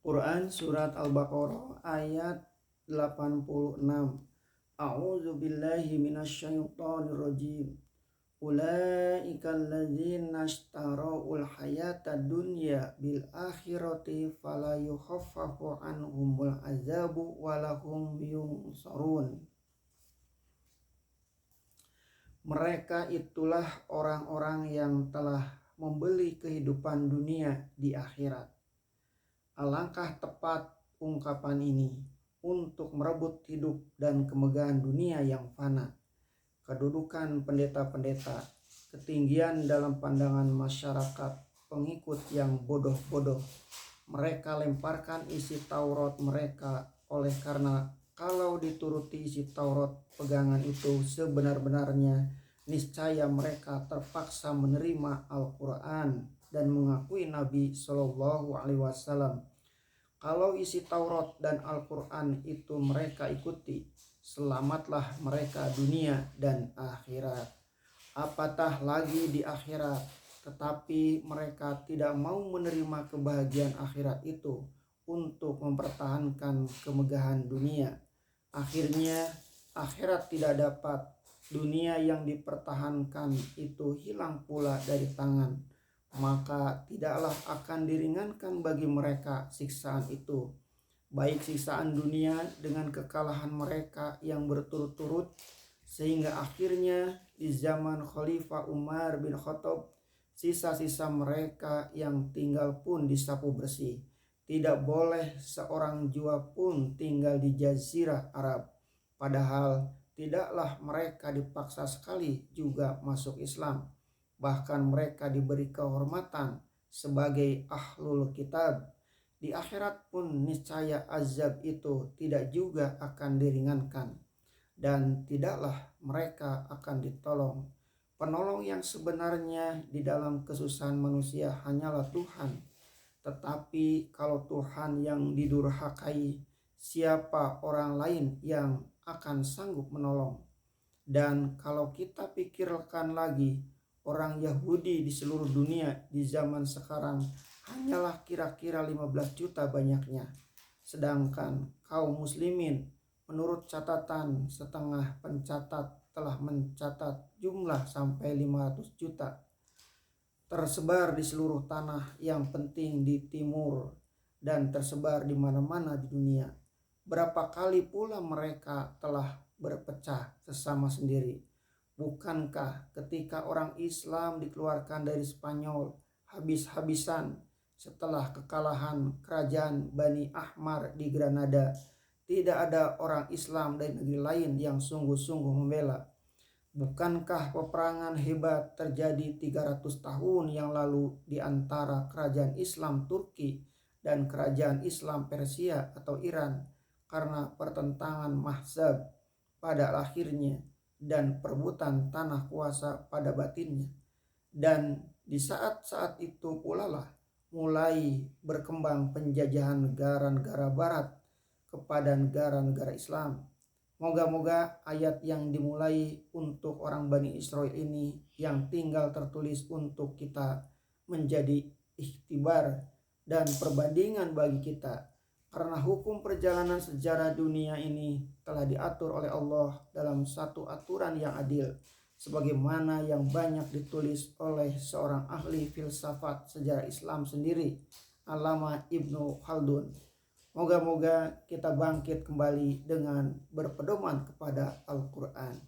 Quran Surat Al-Baqarah ayat 86. A'udzu billahi minasyaitonir rajim. Ulaikal ladzina ishtara'ul hayatad dunya bil akhirati fala yukhaffafu anhumul azabu walahum yunsarun. Mereka itulah orang-orang yang telah membeli kehidupan dunia di akhirat. Alangkah tepat ungkapan ini untuk merebut hidup dan kemegahan dunia yang fana, kedudukan pendeta-pendeta, ketinggian dalam pandangan masyarakat pengikut yang bodoh-bodoh. Mereka lemparkan isi Taurat mereka oleh karena kalau dituruti isi Taurat pegangan itu sebenar-benarnya, niscaya mereka terpaksa menerima Al-Quran dan mengakui Nabi Shallallahu Alaihi Wasallam. Kalau isi Taurat dan Al-Quran itu mereka ikuti, selamatlah mereka dunia dan akhirat. Apatah lagi di akhirat, tetapi mereka tidak mau menerima kebahagiaan akhirat itu untuk mempertahankan kemegahan dunia. Akhirnya akhirat tidak dapat, dunia yang dipertahankan itu hilang pula dari tangan, maka tidaklah akan diringankan bagi mereka siksaan itu, baik siksaan dunia dengan kekalahan mereka yang berturut-turut, sehingga akhirnya di zaman Khalifah Umar bin Khattab sisa-sisa mereka yang tinggal pun disapu bersih. Tidak boleh seorang jua pun tinggal di Jazirah Arab, padahal tidaklah mereka dipaksa sekali juga masuk Islam. Bahkan mereka diberi kehormatan sebagai ahlul kitab. Di akhirat pun niscaya azab itu tidak juga akan diringankan, dan tidaklah mereka akan ditolong. Penolong yang sebenarnya di dalam kesusahan manusia hanyalah Tuhan. Tetapi kalau Tuhan yang didurhakai, siapa orang lain yang akan sanggup menolong? Dan kalau kita pikirkan lagi, orang Yahudi di seluruh dunia di zaman sekarang hanyalah kira-kira 15 juta banyaknya. Sedangkan kaum muslimin menurut catatan setengah pencatat telah mencatat jumlah sampai 500 juta. Tersebar di seluruh tanah yang penting di timur dan tersebar di mana-mana di dunia. Berapa kali pula mereka telah berpecah sesama sendiri. Bukankah ketika orang Islam dikeluarkan dari Spanyol habis-habisan setelah kekalahan kerajaan Bani Ahmar di Granada, tidak ada orang Islam dari negeri lain yang sungguh-sungguh membela? Bukankah peperangan hebat terjadi 300 tahun yang lalu di antara kerajaan Islam Turki dan kerajaan Islam Persia atau Iran karena pertentangan mahzab pada akhirnya dan perebutan tanah kuasa pada batinnya. Dan di saat-saat itu pula lah mulai berkembang penjajahan negara-negara barat kepada negara-negara Islam. Moga-moga ayat yang dimulai untuk orang Bani Israel ini yang tinggal tertulis untuk kita menjadi ikhtibar dan perbandingan bagi kita. Karena hukum perjalanan sejarah dunia ini telah diatur oleh Allah dalam satu aturan yang adil, sebagaimana yang banyak ditulis oleh seorang ahli filsafat sejarah Islam sendiri, Allama Ibnu Khaldun. Moga-moga kita bangkit kembali dengan berpedoman kepada Al-Quran.